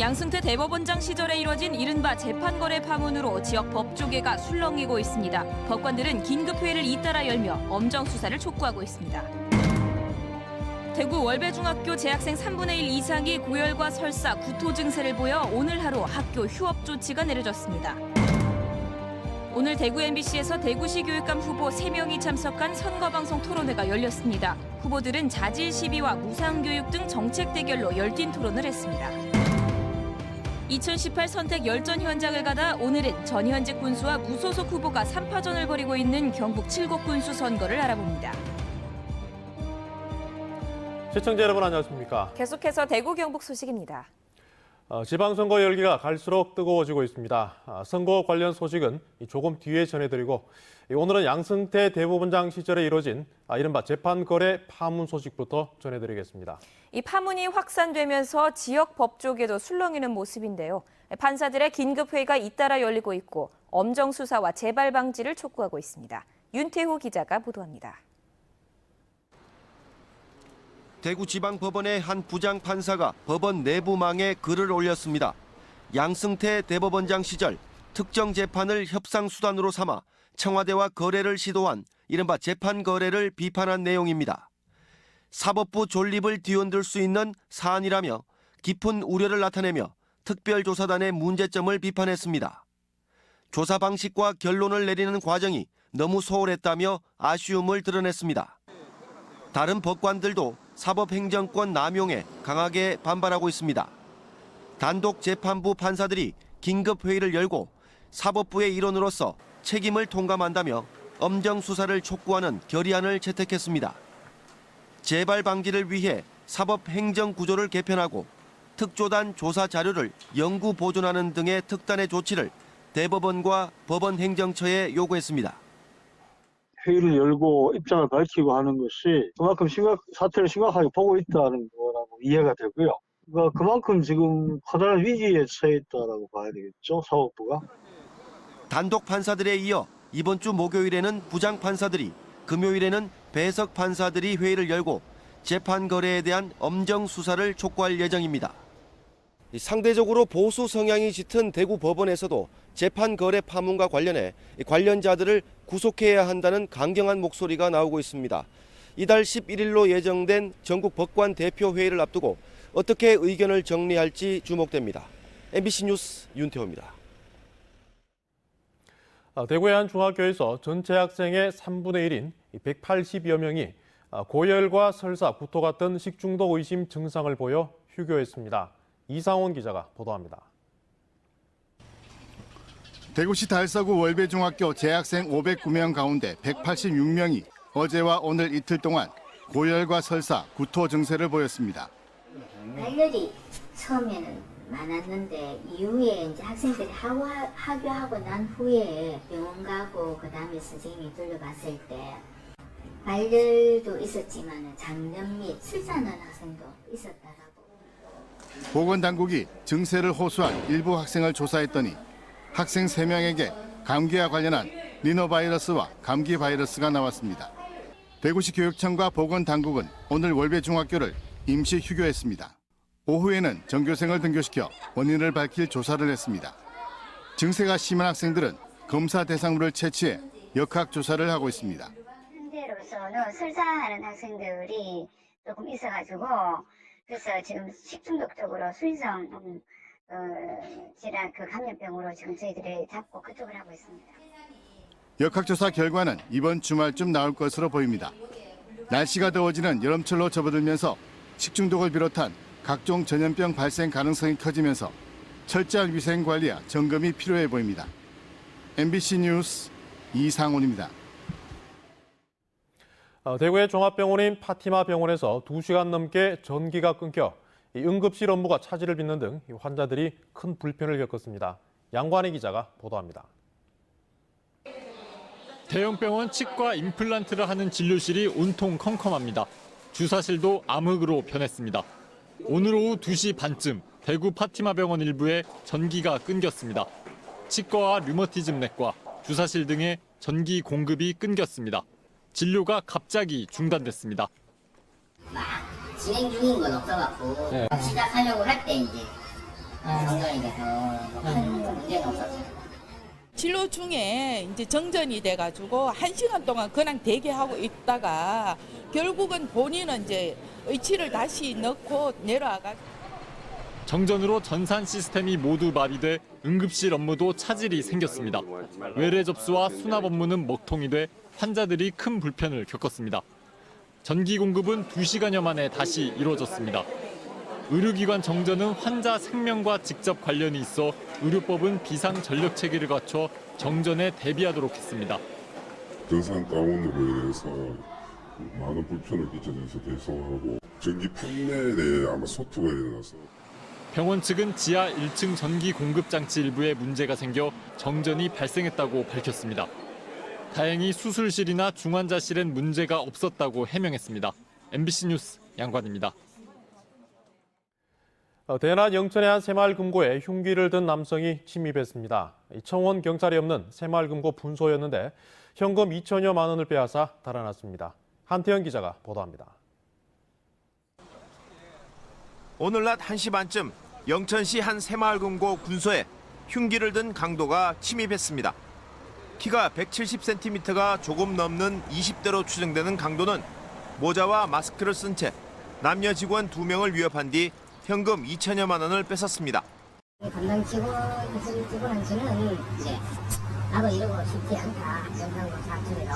양승태 대법원장 시절에 이뤄진 이른바 재판거래 파문으로 지역 법조계가 술렁이고 있습니다. 법관들은 긴급회의를 잇따라 열며 엄정 수사를 촉구하고 있습니다. 대구 월배중학교 재학생 3분의 1 이상이 고열과 설사, 구토 증세를 보여 오늘 하루 학교 휴업 조치가 내려졌습니다. 오늘 대구 MBC에서 대구시 교육감 후보 3명이 참석한 선거방송 토론회가 열렸습니다. 후보들은 자질 시비와 무상교육 등 정책 대결로 열띤 토론을 했습니다. 2018 선택 열전 현장을 가다 오늘은 전현직 군수와 무소속 후보가 3파전을 벌이고 있는 경북 7곡 군수 선거를 알아봅니다. 시청자 여러분 안녕하십니까? 계속해서 대구 경북 소식입니다. 지방선거 열기가 갈수록 뜨거워지고 있습니다. 선거 관련 소식은 조금 뒤에 전해드리고 오늘은 양승태 대법원장 시절에 이뤄진 이른바 재판거래 파문 소식부터 전해드리겠습니다. 이 파문이 확산되면서 지역 법조계도 술렁이는 모습인데요. 판사들의 긴급회의가 잇따라 열리고 있고 엄정 수사와 재발 방지를 촉구하고 있습니다. 윤태호 기자가 보도합니다. 대구지방법원의 한 부장판사가 법원 내부망에 글을 올렸습니다. 양승태 대법원장 시절 특정 재판을 협상수단으로 삼아 청와대와 거래를 시도한 이른바 재판거래를 비판한 내용입니다. 사법부 존립을 뒤흔들 수 있는 사안이라며 깊은 우려를 나타내며 특별조사단의 문제점을 비판했습니다. 조사 방식과 결론을 내리는 과정이 너무 소홀했다며 아쉬움을 드러냈습니다. 다른 법관들도 사법행정권 남용에 강하게 반발하고 있습니다. 단독 재판부 판사들이 긴급회의를 열고 사법부의 일원으로서 책임을 통감한다며 엄정 수사를 촉구하는 결의안을 채택했습니다. 재발 방지를 위해 사법행정 구조를 개편하고 특조단 조사 자료를 영구 보존하는 등의 특단의 조치를 대법원과 법원행정처에 요구했습니다. 회의를 열고 입장을 밝히고 하는 것이 그만큼 사태를 심각하게 보고 있다는 거라고 이해가 되고요. 그러니까 그만큼 지금 커다란 위기에 처해 있다라고 봐야 되겠죠, 사법부가. 단독 판사들에 이어 이번 주 목요일에는 부장 판사들이, 금요일에는 배석 판사들이 회의를 열고 재판 거래에 대한 엄정 수사를 촉구할 예정입니다. 상대적으로 보수 성향이 짙은 대구 법원에서도 재판 거래 파문과 관련해 관련자들을 구속해야 한다는 강경한 목소리가 나오고 있습니다. 이달 11일로 예정된 전국 법관 대표 회의를 앞두고 어떻게 의견을 정리할지 주목됩니다. MBC 뉴스 윤태호입니다. 대구의 한 중학교에서 전체 학생의 3분의 1인 180여 명이 고열과 설사, 구토 같은 식중독 의심 증상을 보여 휴교했습니다. 이상원 기자가 보도합니다. 대구시 달서구 월배중학교 재학생 509명 가운데 186명이 어제와 오늘 이틀 동안 고열과 설사, 구토 증세를 보였습니다. 발열이 처음에는 많았는데 이후에 이제 학생들이 하교하고 난 후에 병원 가고 그다음에 선생님이 둘러봤을 때 발열도 있었지만 장염 및 술사는 학생도 있었다라고. 보건당국이 증세를 호소한 일부 학생을 조사했더니 학생 3명에게 감기와 관련한 리노바이러스와 감기 바이러스가 나왔습니다. 대구시 교육청과 보건당국은 오늘 월배중학교를 임시 휴교했습니다. 오후에는 전교생을 등교시켜 원인을 밝힐 조사를 했습니다. 증세가 심한 학생들은 검사 대상물을 채취해 역학조사를 하고 있습니다. 현재로서는 설사하는 학생들이 조금 있어가지고 그래서 지금 식중독 쪽으로 수의성 질환 감염병으로 지금 저희들이 잡고 그쪽을 하고 있습니다. 역학조사 결과는 이번 주말쯤 나올 것으로 보입니다. 날씨가 더워지는 여름철로 접어들면서 식중독을 비롯한 각종 전염병 발생 가능성이 커지면서 철저한 위생관리와 점검이 필요해 보입니다. MBC 뉴스 이상훈입니다. 대구의 종합병원인 파티마 병원에서 2시간 넘게 전기가 끊겨 응급실 업무가 차질을 빚는 등 환자들이 큰 불편을 겪었습니다. 양관희 기자가 보도합니다. 대형병원 치과 임플란트를 하는 진료실이 온통 컴컴합니다. 주사실도 암흑으로 변했습니다. 오늘 오후 2시 반쯤 대구 파티마 병원 일부에 전기가 끊겼습니다. 치과와 류머티즘 내과, 주사실 등의 전기 공급이 끊겼습니다. 진료가 갑자기 중단됐습니다. 막 진행 중인 건 없어갖고 시작하려고 할 때 이제 정전이 큰 문제는 없었습니다. 진로 중에 이제 정전이 돼가지고 1시간 동안 그냥 대기하고 있다가 결국은 본인은 이제 의치를 다시 넣고 내려와가지고 정전으로 전산 시스템이 모두 마비돼 응급실 업무도 차질이 생겼습니다. 외래 접수와 수납 업무는 먹통이 돼 환자들이 큰 불편을 겪었습니다. 전기 공급은 2시간여 만에 다시 이루어졌습니다. 의료기관 정전은 환자 생명과 직접 관련이 있어 의료법은 비상 전력 체계를 갖춰 정전에 대비하도록 했습니다. 전산 다운으로 인해서 많은 불편을 끼쳐줘서 죄송하고 전기 판매에 대해 아마 소투가 일어나서 병원 측은 지하 1층 전기 공급 장치 일부에 문제가 생겨 정전이 발생했다고 밝혔습니다. 다행히 수술실이나 중환자실엔 문제가 없었다고 해명했습니다. MBC 뉴스 양관입니다. 대낮 영천의 한 새마을금고에 흉기를 든 남성이 침입했습니다. 청원 경찰이 없는 새마을금고 분소였는데 현금 2천여만 원을 빼앗아 달아났습니다. 한태현 기자가 보도합니다. 오늘 낮 1시 반쯤 영천시 한 새마을금고 군소에 흉기를 든 강도가 침입했습니다. 키가 170cm가 조금 넘는 20대로 추정되는 강도는 모자와 마스크를 쓴 채 남녀 직원 2명을 위협한 뒤 현금 2천여만 원을 뺏었습니다. 담당 직원한테는 이제 나도 이러고 싶지 않다. 영상으로 사투리로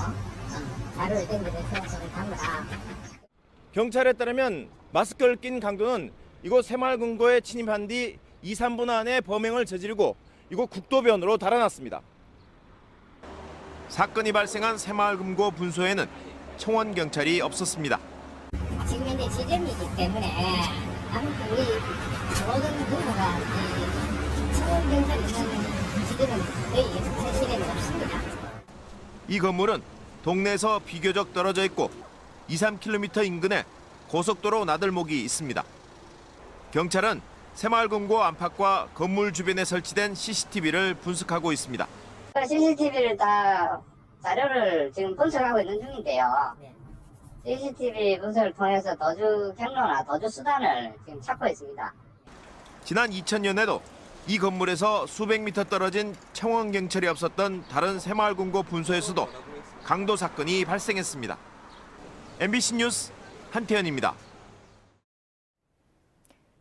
자료를 땡겨내서 그걸 담으라. 경찰에 따르면 마스크를 낀 강도는 이곳 새마을금고에 침입한 뒤 2, 3분 안에 범행을 저지르고 이곳 국도변으로 달아났습니다. 사건이 발생한 새마을금고 분소에는 청원 경찰이 없었습니다. 지금 현재 지점이기 때문에 아무튼 우리 모든 근무가 청원 경찰이 있는 지점은 거의 사실에는 없습니다. 이 건물은 동네에서 비교적 떨어져 있고 2, 3km 인근에 고속도로 나들목이 있습니다. 경찰은 새마을금고 안팎과 건물 주변에 설치된 CCTV를 분석하고 있습니다. CCTV를 다 자료를 지금 분석하고 있는 중인데요. CCTV 분석을 통해서 도주 경로나 도주 수단을 지금 찾고 있습니다. 지난 2000년에도 이 건물에서 수백 미터 떨어진 청원경찰이 없었던 다른 새마을금고 분소에서도 강도 사건이 발생했습니다. MBC 뉴스 한태현입니다.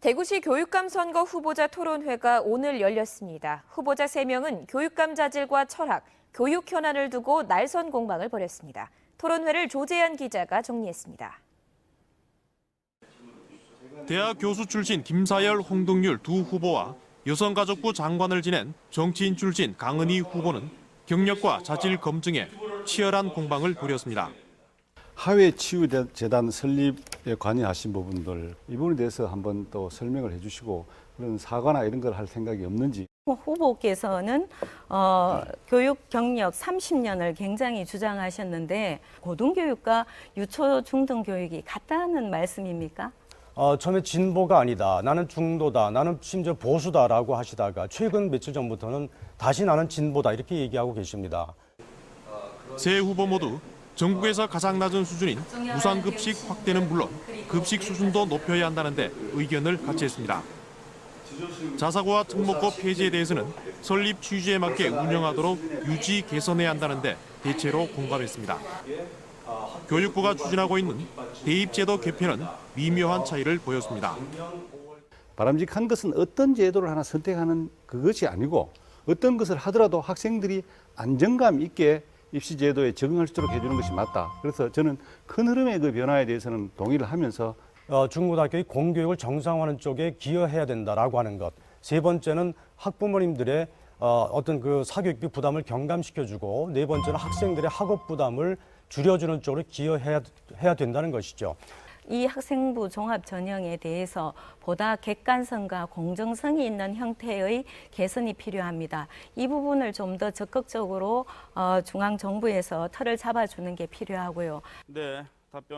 대구시 교육감 선거 후보자 토론회가 오늘 열렸습니다. 후보자 3명은 교육감 자질과 철학, 교육 현안을 두고 날선 공방을 벌였습니다. 토론회를 조재현 기자가 정리했습니다. 대학 교수 출신 김사열, 홍동률 두 후보와 여성가족부 장관을 지낸 정치인 출신 강은희 후보는 경력과 자질 검증에 치열한 공방을 벌였습니다. 하회치유재단 설립에 관여하신 부분들 이 부분에 대해서 한번 또 설명을 해주시고 그런 사과나 이런 걸 할 생각이 없는지. 후보께서는 교육 경력 30년을 굉장히 주장하셨는데 고등교육과 유초 중등 교육이 같다는 말씀입니까? 처음에 진보가 아니다, 나는 중도다, 나는 심지어 보수다라고 하시다가 최근 며칠 전부터는 다시 나는 진보다 이렇게 얘기하고 계십니다. 세 후보 모두 전국에서 가장 낮은 수준인 무상급식 확대는 물론 급식 수준도 높여야 한다는데 의견을 같이 했습니다. 자사고와 특목고 폐지에 대해서는 설립 취지에 맞게 운영하도록 유지 개선해야 한다는데 대체로 공감했습니다. 교육부가 추진하고 있는 대입제도 개편은 미묘한 차이를 보였습니다. 바람직한 것은 어떤 제도를 하나 선택하는 그것이 아니고 어떤 것을 하더라도 학생들이 안정감 있게 입시 제도에 적응할 수 있도록 해주는 것이 맞다. 그래서 저는 큰 흐름의 그 변화에 대해서는 동의를 하면서 중고등학교의 공교육을 정상화하는 쪽에 기여해야 된다라고 하는 것. 세 번째는 학부모님들의 어떤 그 사교육비 부담을 경감시켜주고 네 번째는 학생들의 학업 부담을 줄여주는 쪽으로 기여해야 된다는 것이죠. 이 학생부 종합 전형에 대해서 보다 객관성과 공정성이 있는 형태의 개선이 필요합니다. 이 부분을 좀 더 적극적으로 중앙정부에서 틀을 잡아주는 게 필요하고요.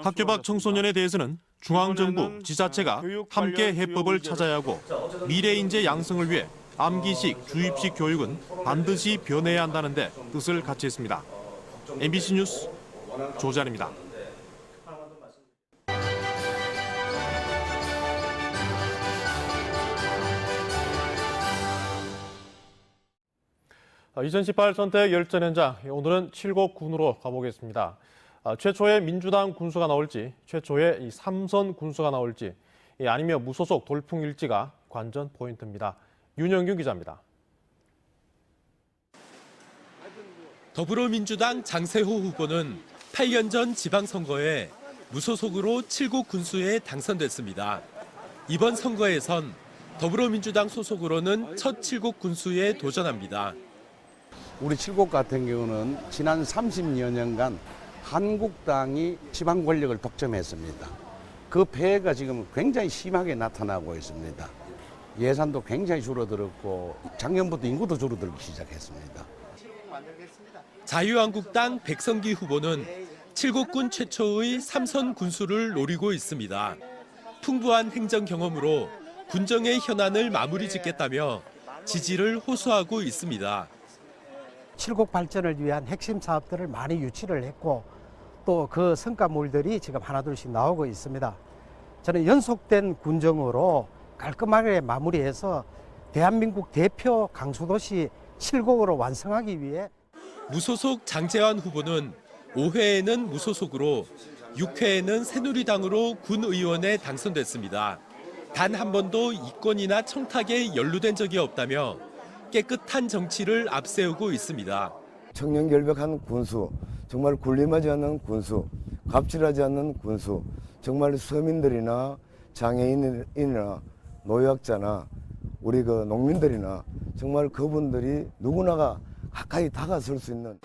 학교 밖 청소년에 대해서는 중앙정부, 지자체가 함께 해법을 찾아야 하고 미래 인재 양성을 위해 암기식, 주입식 교육은 반드시 변해야 한다는데 뜻을 같이 했습니다. MBC 뉴스 조재현입니다. 2018 선택 열전 현장, 오늘은 칠곡군으로 가보겠습니다. 최초의 민주당 군수가 나올지, 최초의 이 삼선 군수가 나올지, 아니면 무소속 돌풍 일지가 관전 포인트입니다. 윤영균 기자입니다. 더불어민주당 장세호 후보는 8년 전 지방선거에 무소속으로 칠곡 군수에 당선됐습니다. 이번 선거에선 더불어민주당 소속으로는 첫 칠곡 군수에 도전합니다. 우리 칠곡 같은 경우는 지난 30여 년간 한국당이 지방 권력을 독점했습니다. 그 폐해가 지금 굉장히 심하게 나타나고 있습니다. 예산도 굉장히 줄어들었고 작년부터 인구도 줄어들기 시작했습니다. 자유한국당 백성기 후보는 칠곡군 최초의 삼선 군수를 노리고 있습니다. 풍부한 행정 경험으로 군정의 현안을 마무리 짓겠다며 지지를 호소하고 있습니다. 칠곡 발전을 위한 핵심 사업들을 많이 유치를 했고 또 그 성과물들이 지금 하나둘씩 나오고 있습니다. 저는 연속된 군정으로 깔끔하게 마무리해서 대한민국 대표 강수도시 칠곡으로 완성하기 위해 무소속 장재환 후보는 5회에는 무소속으로 6회에는 새누리당으로 군의원에 당선됐습니다. 단 한 번도 이권이나 청탁에 연루된 적이 없다며 깨끗한 정치를 앞세우고 있습니다. 청렴결백한 군수, 정말 군림하지 않는 군수, 갑질하지 않는 군수, 정말 서민들이나 장애인이나 노약자나 우리 그 농민들이나 정말 그분들이 누구나가 가까이 다가설 수 있는.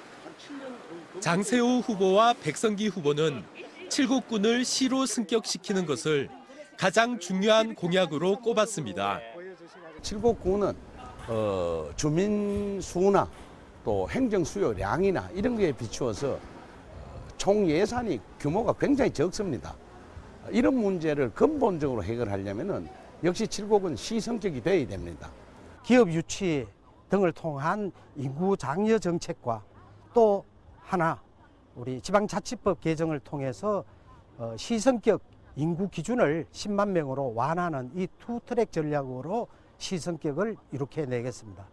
장세호 후보와 백성기 후보는 칠곡군을 시로 승격시키는 것을 가장 중요한 공약으로 꼽았습니다. 칠곡군은 주민 수나 또 행정 수요량이나 이런 거에 비추어서 총 예산이 규모가 굉장히 적습니다. 이런 문제를 근본적으로 해결하려면은 역시 칠곡은 시 성격이 돼야 됩니다. 기업 유치 등을 통한 인구 장려 정책과 또 하나 우리 지방자치법 개정을 통해서 시성격 인구 기준을 10만 명으로 완화하는 이 투 트랙 전략으로 시성격을 이룩해내겠습니다.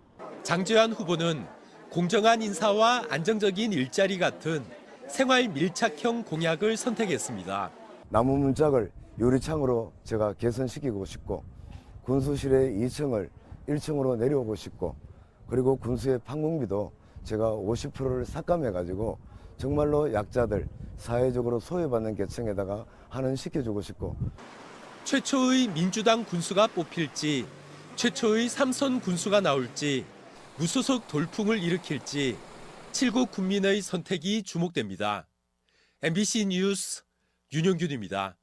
장재환 후보는 공정한 인사와 안정적인 일자리 같은 생활 밀착형 공약을 선택했습니다. 나무 문짝을 유리창으로 제가 개선시키고 싶고 군수실의 2층을 1층으로 내려오고 싶고 그리고 군수의 판공비도 제가 50%를 삭감해가지고 정말로 약자들, 사회적으로 소외받는 계층에다가 환원시켜주고 싶고 최초의 민주당 군수가 뽑힐지 최초의 삼선 군수가 나올지 무소속 돌풍을 일으킬지 칠곡 군민의 선택이 주목됩니다. MBC 뉴스 윤영균입니다.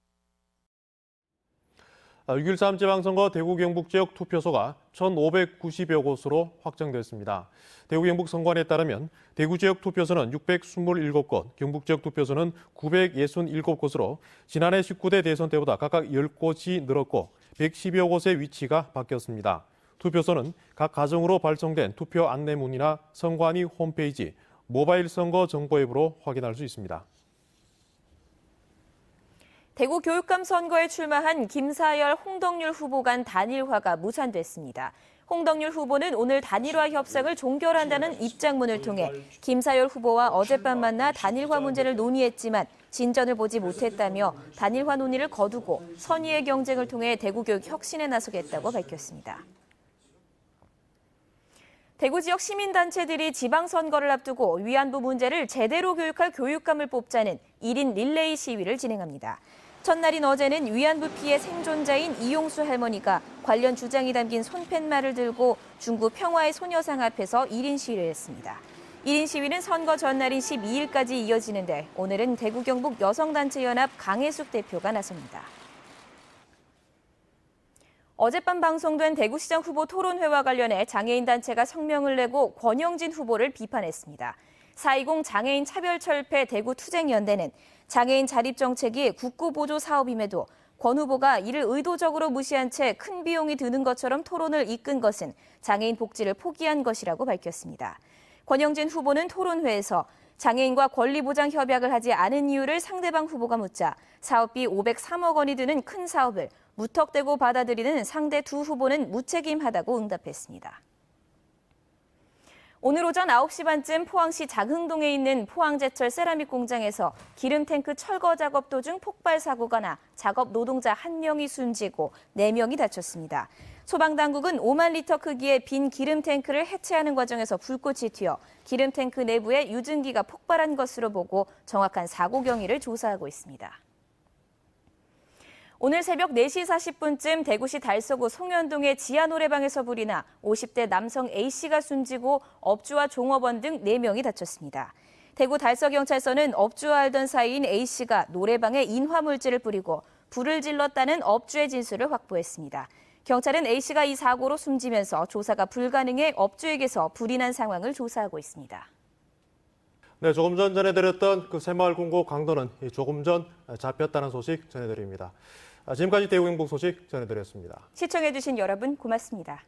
6.13 지방선거 대구 경북 지역 투표소가 1,590여 곳으로 확정됐습니다. 대구 경북 선관위에 따르면 대구 지역 투표소는 627곳, 경북 지역 투표소는 967곳으로 지난해 19대 대선 때보다 각각 10곳이 늘었고 110여 곳의 위치가 바뀌었습니다. 투표소는 각 가정으로 발송된 투표 안내문이나 선관위 홈페이지, 모바일 선거 정보 앱으로 확인할 수 있습니다. 대구 교육감 선거에 출마한 김사열, 홍덕률 후보 간 단일화가 무산됐습니다. 홍덕률 후보는 오늘 단일화 협상을 종결한다는 입장문을 통해 김사열 후보와 어젯밤 만나 단일화 문제를 논의했지만 진전을 보지 못했다며 단일화 논의를 거두고 선의의 경쟁을 통해 대구 교육 혁신에 나서겠다고 밝혔습니다. 대구 지역 시민단체들이 지방선거를 앞두고 위안부 문제를 제대로 교육할 교육감을 뽑자는 1인 릴레이 시위를 진행합니다. 첫날인 어제는 위안부 피해 생존자인 이용수 할머니가 관련 주장이 담긴 손팻말을 들고 중구 평화의 소녀상 앞에서 1인 시위를 했습니다. 1인 시위는 선거 전날인 12일까지 이어지는데 오늘은 대구 경북 여성단체연합 강혜숙 대표가 나섭니다. 어젯밤 방송된 대구시장 후보 토론회와 관련해 장애인단체가 성명을 내고 권영진 후보를 비판했습니다. 4.20 장애인 차별철폐 대구투쟁연대는 장애인 자립정책이 국고보조 사업임에도 권 후보가 이를 의도적으로 무시한 채 큰 비용이 드는 것처럼 토론을 이끈 것은 장애인 복지를 포기한 것이라고 밝혔습니다. 권영진 후보는 토론회에서 장애인과 권리보장 협약을 하지 않은 이유를 상대방 후보가 묻자 사업비 503억 원이 드는 큰 사업을 무턱대고 받아들이는 상대 두 후보는 무책임하다고 응답했습니다. 오늘 오전 9시 반쯤 포항시 장흥동에 있는 포항제철 세라믹 공장에서 기름탱크 철거 작업 도중 폭발 사고가 나 작업 노동자 1명이 숨지고 4명이 다쳤습니다. 소방당국은 5만 리터 크기의 빈 기름탱크를 해체하는 과정에서 불꽃이 튀어 기름탱크 내부에 유증기가 폭발한 것으로 보고 정확한 사고 경위를 조사하고 있습니다. 오늘 새벽 4시 40분쯤 대구시 달서구 송현동의 지하 노래방에서 불이 나 50대 남성 A씨가 숨지고 업주와 종업원 등 4명이 다쳤습니다. 대구 달서경찰서는 업주와 알던 사이인 A씨가 노래방에 인화물질을 뿌리고 불을 질렀다는 업주의 진술을 확보했습니다. 경찰은 A씨가 이 사고로 숨지면서 조사가 불가능해 업주에게서 불이 난 상황을 조사하고 있습니다. 네, 조금 전 전해드렸던 그 새마을 공고 강도는 조금 전 잡혔다는 소식 전해드립니다. 지금까지 대구경북 소식 전해드렸습니다. 시청해주신 여러분 고맙습니다.